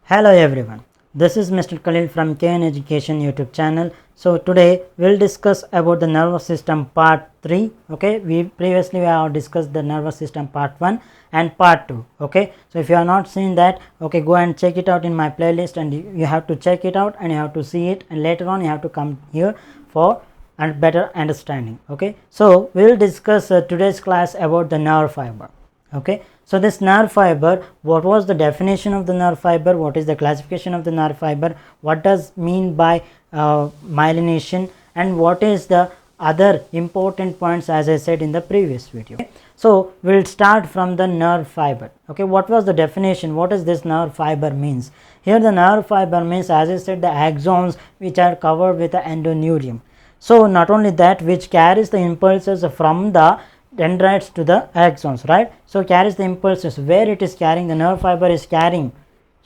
Hello everyone, this is Mr. Khalil from KN Education YouTube channel. So today we will discuss about the nervous system part 3. Okay, we previously have discussed the nervous system part 1 and part 2. Okay, so if you have not seen that, okay, go and check it out in my playlist, and you have to check it out and you have to see it, and later on you have to come here for and better understanding. Okay, so we will discuss today's class about the nerve fiber. Okay, so this nerve fiber, what was the definition of the nerve fiber, what is the classification of the nerve fiber, what does mean by myelination, and what is the other important points as I said in the previous video. Okay, so we will start from the nerve fiber. Okay, what was the definition, what is this nerve fiber means? Here the nerve fiber means, as I said, the axons which are covered with the endoneurium. So not only that, which carries the impulses from the dendrites to the axons, right? So carries the impulses, where it is carrying, the nerve fiber is carrying.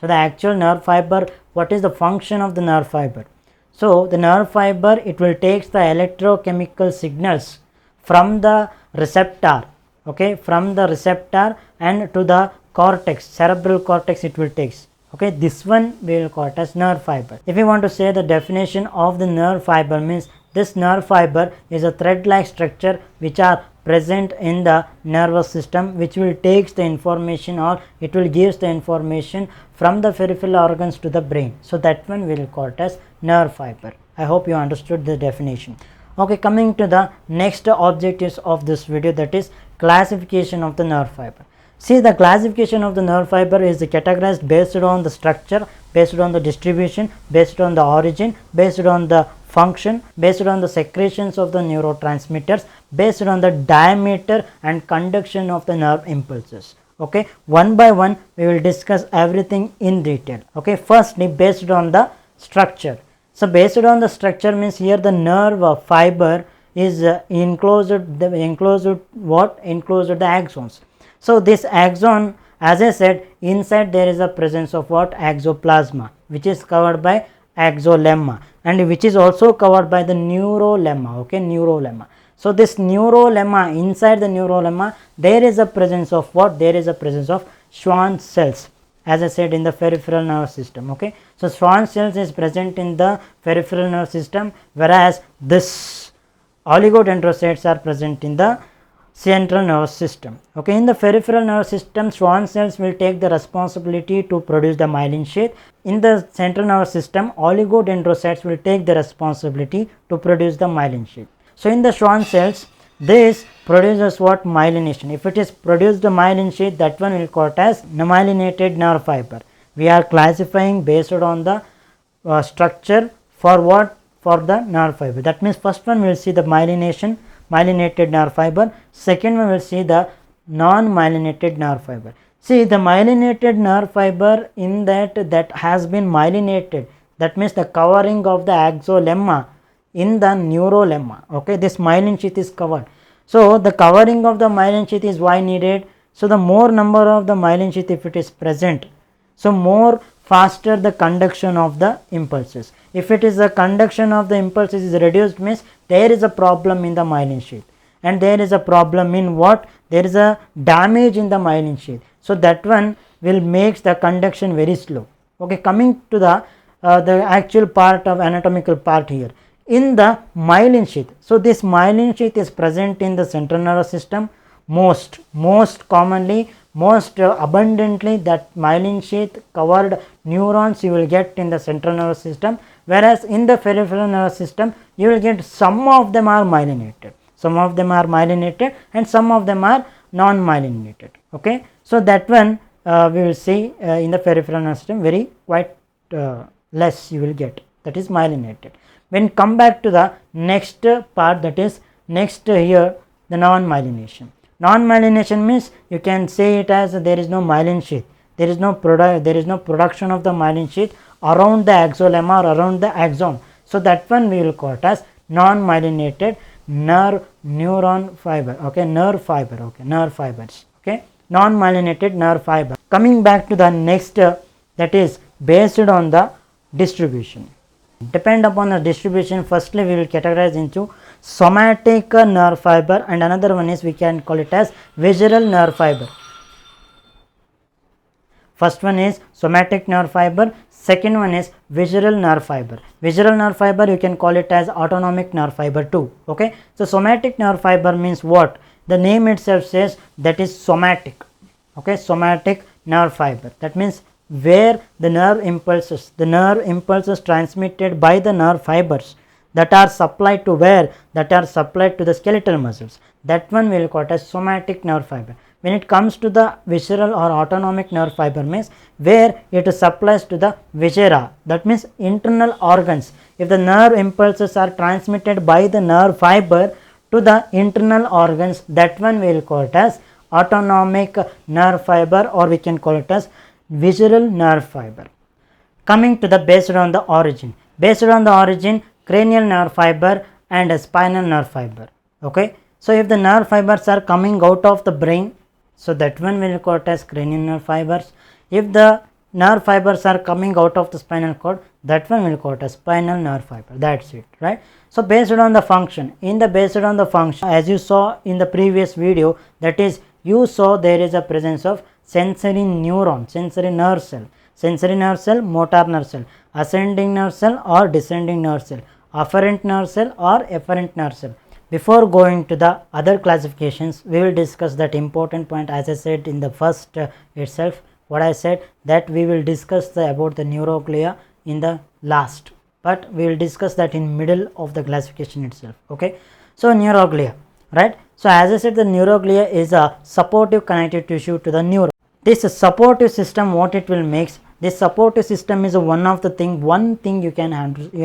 So the actual nerve fiber, what is the function of the nerve fiber? So the nerve fiber, it will take the electrochemical signals from the receptor, okay, from the receptor and to the cortex, cerebral cortex it will take. Okay, this one we will call it as nerve fiber. If you want to say the definition of the nerve fiber means, this nerve fiber is a thread like structure which are present in the nervous system, which will takes the information, or it will gives the information from the peripheral organs to the brain. So that one we will call it as nerve fiber. I hope you understood the definition. Okay, coming to the next objectives of this video, that is classification of the nerve fiber. See, the classification of the nerve fiber is categorized based on the structure, based on the distribution, based on the origin, based on the function, based on the secretions of the neurotransmitters, based on the diameter and conduction of the nerve impulses. Okay, one by one we will discuss everything in detail. Okay, firstly based on the structure. So based on the structure means, here the nerve fiber is enclosed the axons. So this axon, as I said, inside there is a presence of what? Axoplasma, which is covered by axolemma, and which is also covered by the neurolemma. Okay, neurolemma. So this neurolemma, inside the neurolemma there is a presence of what? There is a presence of Schwann cells, as I said, in the peripheral nervous system. Okay, so Schwann cells is present in the peripheral nervous system, whereas this oligodendrocytes are present in the central nervous system. Okay, in the peripheral nervous system, Schwann cells will take the responsibility to produce the myelin sheath. In the central nervous system, oligodendrocytes will take the responsibility to produce the myelin sheath. So in the Schwann cells, this produces what? Myelination. If it is produced the myelin sheath, that one will call it as myelinated nerve fiber. We are classifying based on the structure for what? For the nerve fiber. That means first one we will see the myelinated nerve fiber, second one will see the non-myelinated nerve fiber. See, the myelinated nerve fiber, in that has been myelinated, that means the covering of the axolemma in the neurolemma. Okay, this myelin sheath is covered. So the covering of the myelin sheath is why needed? So the more number of the myelin sheath if it is present, so more faster the conduction of the impulses. If it is the conduction of the impulses is reduced, means there is a problem in the myelin sheath, and there is a problem in what? There is a damage in the myelin sheath. So that one will makes the conduction very slow. Okay, coming to the actual part of anatomical part here, in the myelin sheath. So this myelin sheath is present in the central nervous system. Most commonly, most abundantly, that myelin sheath covered neurons you will get in the central nervous system, whereas in the peripheral nervous system you will get some of them are myelinated, and some of them are non-myelinated. Okay, so that one we will see in the peripheral nervous system very quite less you will get, that is myelinated. When come back to the next part, that is next here, the non-myelination. Non-myelination means, you can say it as there is no myelin sheath, there is no production of the myelin sheath around the axolemma or around the axon. So that one we will call it as non-myelinated neuron fiber. Okay, nerve fiber. Okay, nerve fibers. Okay, non-myelinated nerve fiber. Coming back to the next, that is based on the distribution. Depend upon the distribution, firstly we will categorize into somatic nerve fiber, and another one is we can call it as visceral nerve fiber. First one is somatic nerve fiber, second one is visceral nerve fiber. Visceral nerve fiber you can call it as autonomic nerve fiber too. Okay, so somatic nerve fiber means what? The name itself says that is somatic. Okay, somatic nerve fiber, that means where the nerve impulses transmitted by the nerve fibers that are supplied to where? That are supplied to the skeletal muscles. That one we will call it as somatic nerve fiber. When it comes to the visceral or autonomic nerve fiber means where it supplies to the viscera, that means internal organs. If the nerve impulses are transmitted by the nerve fiber to the internal organs, that one we will call it as autonomic nerve fiber, or we can call it as visceral nerve fiber. Coming to the based on the origin, cranial nerve fiber and spinal nerve fiber. Okay, so if the nerve fibers are coming out of the brain, so that one will call it as cranial nerve fibers. If the nerve fibers are coming out of the spinal cord, that one will call it as spinal nerve fiber. That's it, right? So based on the function, as you saw in the previous video, that is you saw there is a presence of sensory neuron, sensory nerve cell, motor nerve cell, ascending nerve cell or descending nerve cell, afferent nerve cell or efferent nerve cell. Before going to the other classifications, we will discuss that important point. As I said in the first itself, what I said, that we will discuss about the neuroglia in the last, but we will discuss that in middle of the classification itself. Okay, so neuroglia, right? So as I said, the neuroglia is a supportive connective tissue to the neuron. This supportive system, what it will makes, this supportive system is one thing you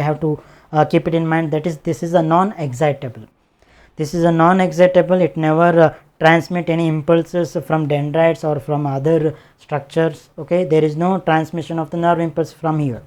have to keep it in mind, that is this is a non-excitable. It never transmit any impulses from dendrites or from other structures. Okay, there is no transmission of the nerve impulse from here.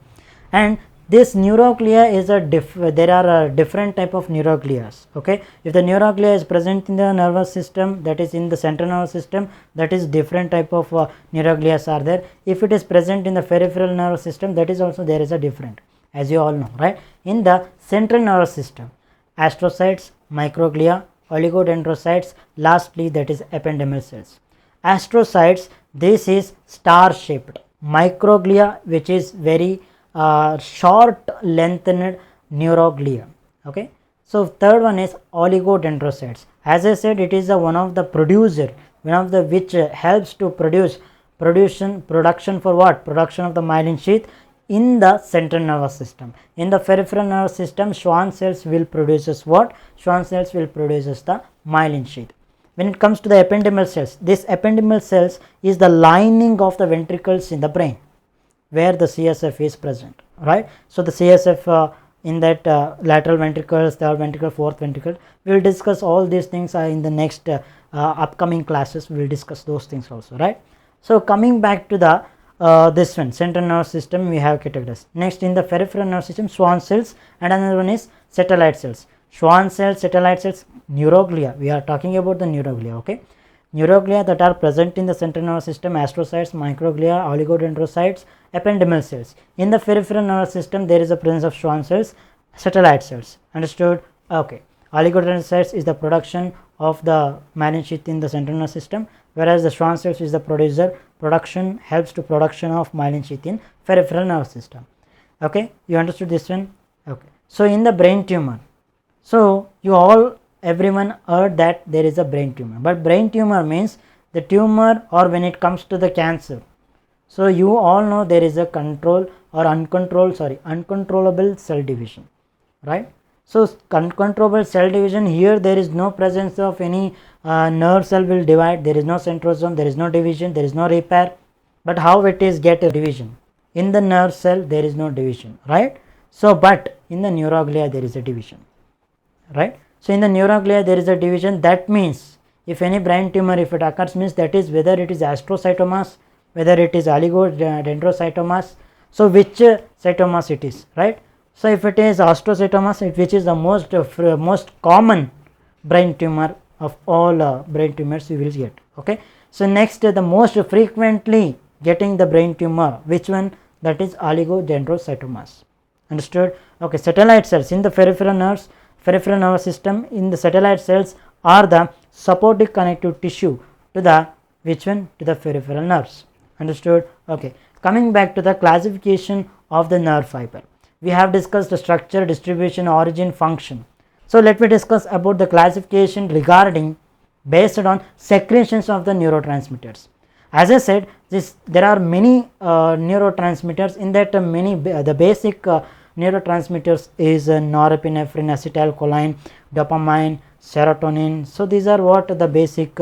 And this neuroglia is there are different type of neuroglias. Okay, if the neuroglia is present in the nervous system, that is in the central nervous system, that is different type of neuroglias are there. If it is present in the peripheral nervous system, that is also there is a different, as you all know, right? In the central nervous system, astrocytes, microglia, oligodendrocytes, lastly that is ependymal cells. Astrocytes, this is star shaped. Microglia, which is very short lengthened neuroglia. Okay, so third one is oligodendrocytes. As I said, it is one of the which helps to production for what? Production of the myelin sheath in the central nervous system. In the peripheral nervous system, Schwann cells will produces what? Schwann cells will produces the myelin sheath. When it comes to the ependymal cells, this ependymal cells is the lining of the ventricles in the brain, where the CSF is present, right? So the CSF in that lateral ventricles, third ventricle, fourth ventricle, we will discuss all these things in the next upcoming classes. We will discuss those things also, right? So coming back to the this one, central nervous system, we have categories. Next, in the peripheral nervous system, Schwann cells, and another one is satellite cells. Schwann cells, satellite cells, neuroglia. We are talking about the neuroglia. Okay, neuroglia that are present in the central nervous system, astrocytes, microglia, oligodendrocytes, ependymal cells. In the peripheral nervous system, there is a presence of Schwann cells, satellite cells. Understood? Okay. Oligodendrocytes is the production of the myelin sheath in the central nervous system, whereas the Schwann cells is the production helps to production of myelin sheath in peripheral nervous system. Okay, you understood this one? Okay. So in the brain tumor, so everyone heard that there is a brain tumor, but brain tumor means the tumor, or when it comes to the cancer, so you all know there is a uncontrollable cell division, right? So uncontrollable cell division, here there is no presence of any nerve cell will divide, there is no centrosome, there is no division, there is no repair. But how it is get a division? In the nerve cell there is no division, right? So but in the neuroglia there is a division, right? So in the neuroglia there is a division. That means if any brain tumor, if it occurs, means that is whether it is astrocytomas, whether it is oligodendrocytomas, so which cytomas it is, right? So if it is astrocytomas, which is the most common brain tumor of all brain tumors you will get. Okay, so next, the most frequently getting the brain tumor, which one? That is oligodendrocytomas. Understood? Okay, satellite cells in the peripheral nervous system, in the satellite cells are the supportive connective tissue to the which one? To the peripheral nerves. Understood? Okay, coming back to the classification of the nerve fiber, we have discussed the structure, distribution, origin, function. So let me discuss about the classification regarding based on secretions of the neurotransmitters. As I said, there are many neurotransmitters. In that the basic neurotransmitters is norepinephrine, acetylcholine, dopamine, serotonin. So these are what the basic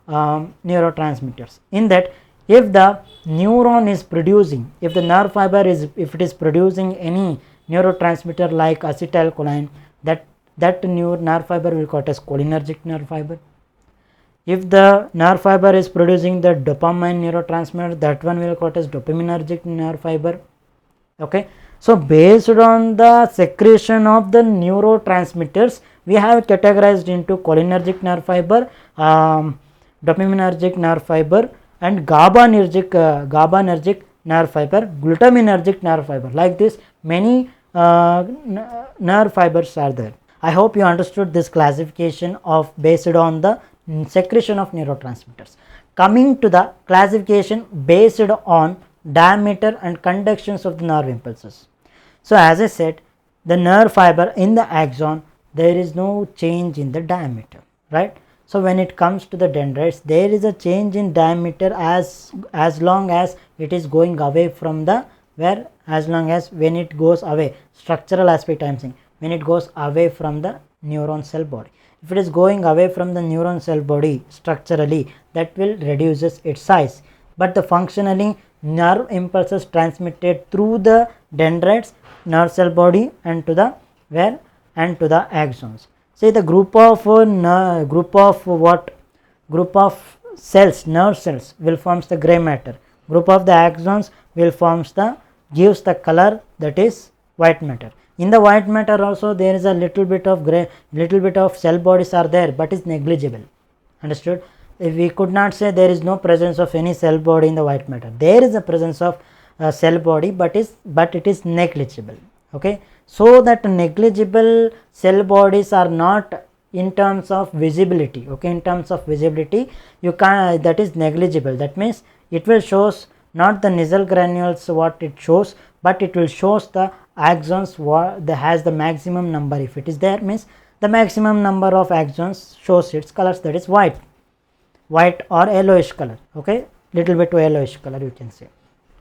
neurotransmitters. In that, if the neuron is producing, if the nerve fiber is, if it is producing any neurotransmitter like acetylcholine, that nerve fiber will called as cholinergic nerve fiber. If the nerve fiber is producing the dopamine neurotransmitter, that one will called as dopaminergic nerve fiber. Okay, so based on the secretion of the neurotransmitters, we have categorized into cholinergic nerve fiber, dopaminergic nerve fiber, and GABAergic nerve fiber, glutaminergic nerve fiber. Like this, many nerve fibers are there. I hope you understood this classification of based on the secretion of neurotransmitters. Coming to the classification based on diameter and conductions of the nerve impulses. So as I said, the nerve fiber in the axon, there is no change in the diameter, right? So when it comes to the dendrites, there is a change in diameter as long as it is going away from the as long as when it goes away, structural aspect I am saying, when it goes away from the neuron cell body. If it is going away from the neuron cell body structurally, that will reduces its size, but the functionally nerve impulses transmitted through the dendrites, nerve cell body, and to the axons. Say the group of cells, nerve cells will forms the gray matter. Group of the axons will gives the color, that is white matter. In the white matter also there is a little bit of gray, little bit of cell bodies are there, but is negligible. Understood? If we could not say there is no presence of any cell body in the white matter. There is a presence of cell body, but it is negligible. Okay, so that negligible cell bodies are not in terms of visibility. Okay, in terms of visibility, you can, that is negligible. That means it will shows not the nasal granules what it shows, but it will shows the axons what has the maximum number. If it is there, means the maximum number of axons shows its colors, that is white or yellowish color. Okay, little bit yellowish color you can say.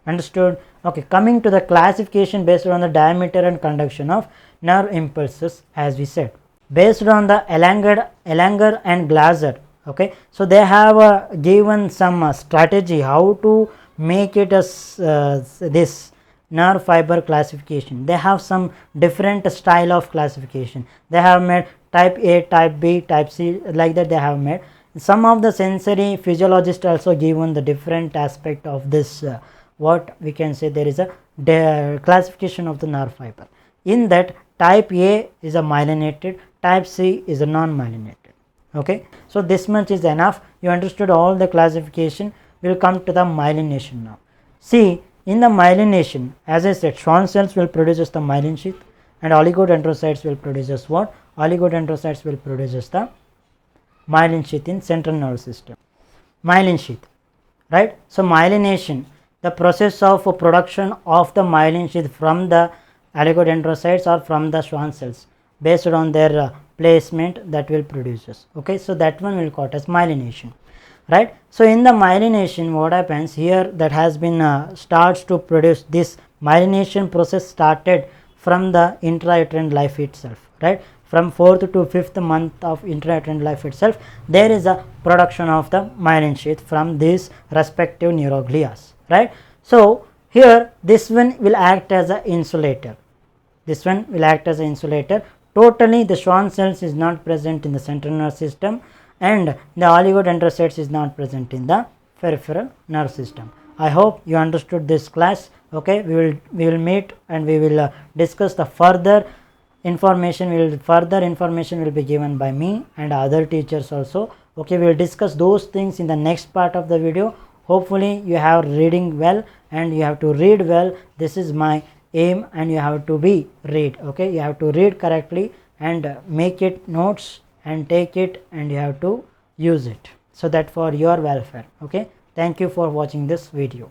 Understood? Okay, coming to the classification based on the diameter and conduction of nerve impulses, as we said, based on the Elanger and Glaser. Okay, so they have given some strategy how to make it as this nerve fiber classification. They have some different style of classification. They have made type A, type B, type C, like that they have made. Some of the sensory physiologists also given the different aspect of this what we can say, there is a classification of the nerve fiber. In that, type A is a myelinated, type C is a non-myelinated. Okay, so this much is enough. You understood all the classification. We will come to the myelination now. See, in the myelination, as I said, Schwann cells will produce the myelin sheath, and oligodendrocytes will produce what? Oligodendrocytes will produce the myelin sheath in central nervous system. Myelin sheath, right? So myelination, the process of production of the myelin sheath from the oligodendrocytes or from the Schwann cells based on their placement, that will produce. Okay, so that one will called as myelination, right? So in the myelination, what happens here, that has been starts to produce, this myelination process started from the intrauterine life itself, right? From 4th to 5th month of intrauterine life itself, there is a production of the myelin sheath from these respective neuroglias, right? So here this one will act as an insulator. This one will act as an insulator. Totally the Schwann cells is not present in the central nervous system, and the oligodendrocytes is not present in the peripheral nerve system. I hope you understood this class. Okay, we will meet and we will discuss the further information. Further information will be given by me and other teachers also. Okay, we will discuss those things in the next part of the video. Hopefully you have reading well, and you have to read well. This is my aim, and you have to be read. Okay, you have to read correctly and make it notes and take it, and you have to use it, so that for your welfare. Okay, thank you for watching this video.